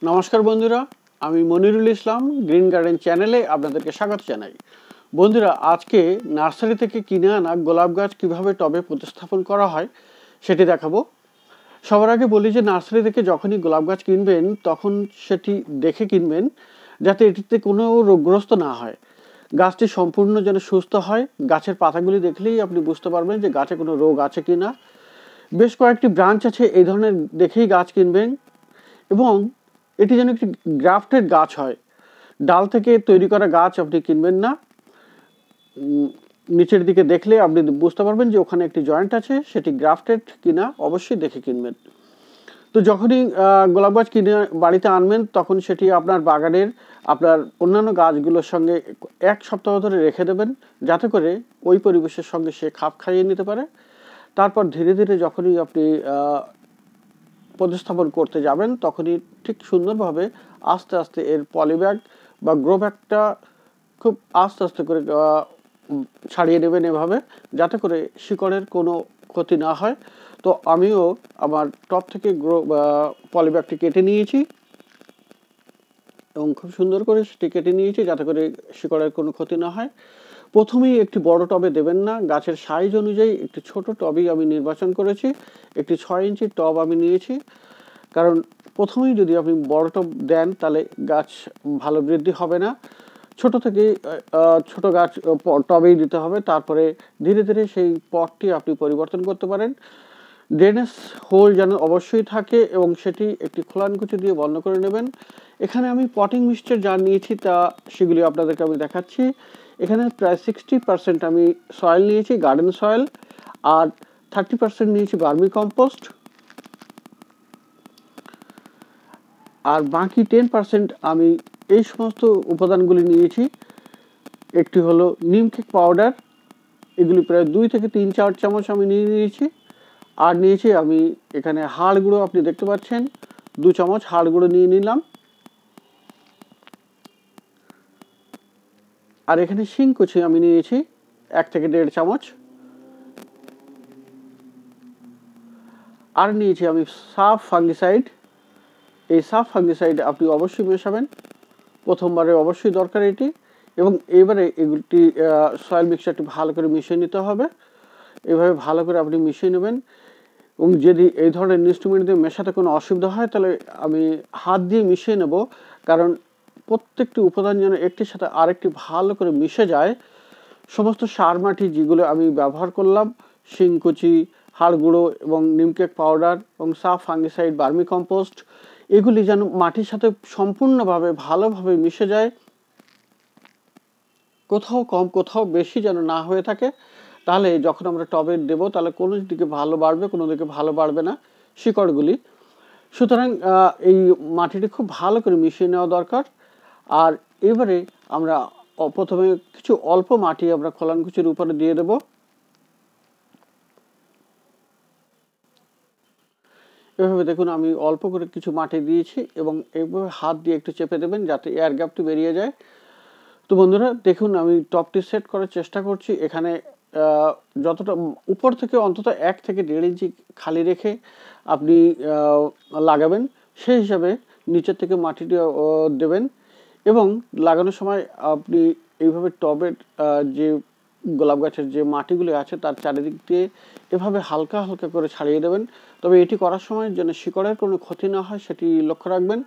নমস্কার বন্ধুরা, আমি মনিরুল ইসলাম গ্রিন গার্ডেন চ্যানেলে আপনাদেরকে স্বাগত জানাই। বন্ধুরা, আজকে নার্সারি থেকে কিনে আনা গোলাপ গাছ কীভাবে টবে প্রতিস্থাপন করা হয় সেটি দেখাবো। সবার আগে বলি যে নার্সারি থেকে যখনই গোলাপ গাছ কিনবেন তখন সেটি দেখে কিনবেন যাতে এটিতে কোনো রোগগ্রস্ত না হয়। গাছটি সম্পূর্ণ যেন সুস্থ হয়। গাছের পাতাগুলি দেখলেই আপনি বুঝতে পারবেন যে গাছে কোনো রোগ আছে কি না। বেশ কয়েকটি ব্রাঞ্চ আছে, এই ধরনের দেখেই গাছ কিনবেন এবং এটি যেন একটি গ্রাফটেড গাছ হয়। ডাল থেকে তৈরি করা গাছ আপনি কিনবেন না। নিচের দিকে দেখলে আপনি বুঝতে পারবেন যে ওখানে একটি জয়েন্ট আছে, সেটি গ্রাফটেড কিনা অবশ্যই দেখে কিনবেন। তো যখনই গোলাপ গাছ কিনে বাড়িতে আনবেন তখন সেটি আপনার বাগানের আপনার অন্যান্য গাছগুলোর সঙ্গে 1 সপ্তাহ ধরে রেখে দেবেন, যাতে করে ওই পরিবেশের সঙ্গে সে খাপ খাইয়ে নিতে পারে। তারপর ধীরে ধীরে যখনই আপনি প্রতিস্থাপন করতে যাবেন তখনই ঠিক সুন্দরভাবে আস্তে আস্তে এর পলিব্যাগ বা গ্রো ব্যাগটা খুব আস্তে আস্তে করে ছাড়িয়ে নেবেন এভাবে, যাতে করে শিকড়ের কোনো ক্ষতি না হয়। তো আমিও আমার টপ থেকে পলিব্যাগটি কেটে নিয়েছি এবং খুব সুন্দর করে সেটি কেটে নিয়েছি যাতে করে শিকড়ের কোনো ক্ষতি না হয়। প্রথমেই একটি বড় টবে দেবেন না, গাছের সাইজ অনুযায়ী একটি ছোট টবই আমি নির্বাচন করেছি। একটি 6 ইঞ্চির টব আমি নিয়েছি, কারণ প্রথমেই যদি আপনি বড় টব দেন তাহলে গাছ ভালো বৃদ্ধি হবে না। ছোট থেকেই ছোট গাছ টবেই দিতে হবে, তারপরে ধীরে ধীরে সেই পটটি আপনি পরিবর্তন করতে পারেন। ড্রেনেজ হোল যেন অবশ্যই থাকে এবং সেটি একটি খোলানকুচি দিয়ে বন্ধ করে নেবেন। এখানে আমি পটিং মিক্সচার যা নিয়েছি সেগুলি আপনাদেরকে আমি দেখাচ্ছি। এখানে প্রায় 60% আমি সয়েল নিয়েছি, গার্ডেন সয়েল, আর 30% নিয়েছি ভার্মি কম্পোস্ট, আর বাকি 10% আমি এই সমস্ত উপাদানগুলি নিয়েছি। একটি হলো নিম কেক পাউডার, এগুলি প্রায় 2 থেকে 3-4 চামচ আমি নিয়েছি। আর নিয়েছি আমি এখানে হাড় গুঁড়ো, আপনি দেখতে পাচ্ছেন 2 চামচ হাড় গুঁড়ো নিয়ে নিলাম। আর এখানে শিংকুচি আমি নিয়েছি 1 থেকে 1.5 চামচ। আর নিয়েছি আমি সাফ ফাঙ্গিসাইড। এই সাফ ফাঙ্গিসাইড আপনি অবশ্যই মেশাবেন, প্রথমবারে অবশ্যই দরকার এটি। এবং এবারে এগুলি সয়েল মিক্সচারটি ভালো করে মিশিয়ে নিতে হবে। এভাবে ভালো করে আপনি মিশিয়ে নেবেন এবং যদি এই ধরনের ইনস্ট্রুমেন্ট দিয়ে মেশাতে কোনো অসুবিধা হয় তাহলে আমি হাত দিয়ে মিশিয়ে নেব, কারণ প্রত্যেকটি উপাদান যেন একটির সাথে আরেকটি ভালো করে মিশে যায়। সমস্ত সার মাটি যেগুলো আমি ব্যবহার করলাম, শিংকুচি, হাড় গুঁড়ো এবং নিমকেক পাউডার এবং সাফ ফাঙ্গিসাইড, ভার্মি কম্পোস্ট, এগুলি যেন মাটির সাথে সম্পূর্ণভাবে ভালোভাবে মিশে যায়, কোথাও কম কোথাও বেশি যেন না হয়ে থাকে। তাহলে যখন আমরা টবে দেবো তাহলে কোনো দিকে ভালো বাড়বে, কোনো দিকে ভালো বাড়বে না শিকড়গুলি। সুতরাং এই মাটিটি খুব ভালো করে মিশিয়ে নেওয়া দরকার। আর এবারে আমরা প্রথমে কিছু অল্প মাটি আমরা খোলানকুচির উপরে দিয়ে দেব। এভাবে দেখুন আমি অল্প করে কিছু মাটি দিয়েছি এবং এইভাবে হাত দিয়ে একটু চেপে দেবেন যাতে এয়ার গ্যাপটি বেরিয়ে যায়। তো বন্ধুরা দেখুন, আমি টপটি সেট করার চেষ্টা করছি। এখানে যতটা উপর থেকে অন্তত 1 থেকে 1.5 ইঞ্চি খালি রেখে আপনি লাগাবেন, সেই হিসাবে নিচের থেকে মাটিটি দেবেন। এবং লাগানোর সময় আপনি এইভাবে টবের যে গোলাপ গাছের যে মাটিগুলি আছে তার চারিদিক দিয়ে এভাবে হালকা হালকা করে ছাড়িয়ে দেবেন। তবে এটি করার সময় যেন শিকড়ের কোনো ক্ষতি না হয় সেটি লক্ষ্য রাখবেন।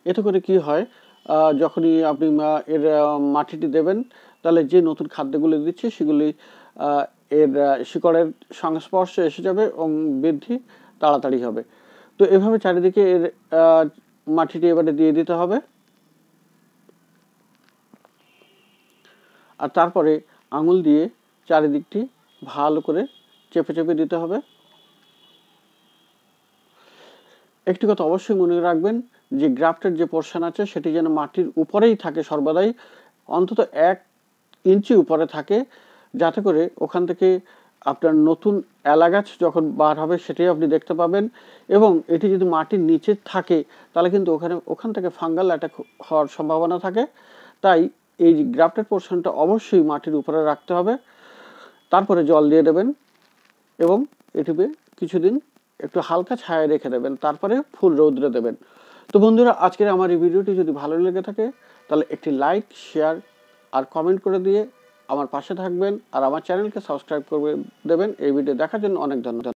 এতে করে কি হয়, যখনই আপনি এর মাটিটি দেবেন তাহলে যে নতুন খাদ্যগুলি দিচ্ছে সেগুলি এর শিকড়ের সংস্পর্শে এসে যাবে এবং বৃদ্ধি তাড়াতাড়ি হবে। তো এভাবে চারিদিকে এর মাটিটি এবারে দিয়ে দিতে হবে। আর তারপরে আঙুল দিয়ে চারিদিকটি ভালো করে চেপে চেপে দিতে হবে। একটি কথা অবশ্যই মনে রাখবেন যে গ্রাফটের যে পোর্শন আছে সেটি যেন মাটির উপরেই থাকে, সর্বদাই অন্তত 1 ইঞ্চি উপরে থাকে, যাতে করে ওখান থেকে আপনার নতুন এলা গাছ যখন বার হবে সেটাই আপনি দেখতে পাবেন। এবং এটি যদি মাটির নিচে থাকে তাহলে কিন্তু ওখান থেকে ফাঙ্গাল অ্যাটাক হওয়ার সম্ভাবনা থাকে। তাই এই গ্রাফটেড পোর্শনটা অবশ্যই মাটির উপরে রাখতে হবে। তারপরে জল দিয়ে দেবেন এবং এটিকে কিছুদিন একটু হালকা ছায়া রেখে দেবেন, তারপরে ফুল রৌদ্রে দেবেন। তো বন্ধুরা, আজকের আমার এই ভিডিওটি যদি ভালো লেগে থাকে তাহলে একটি লাইক, শেয়ার আর কমেন্ট করে দিয়ে আমার পাশে থাকবেন, আর আমার চ্যানেলকে সাবস্ক্রাইব করে দেবেন। এই ভিডিও দেখার জন্য অনেক ধন্যবাদ।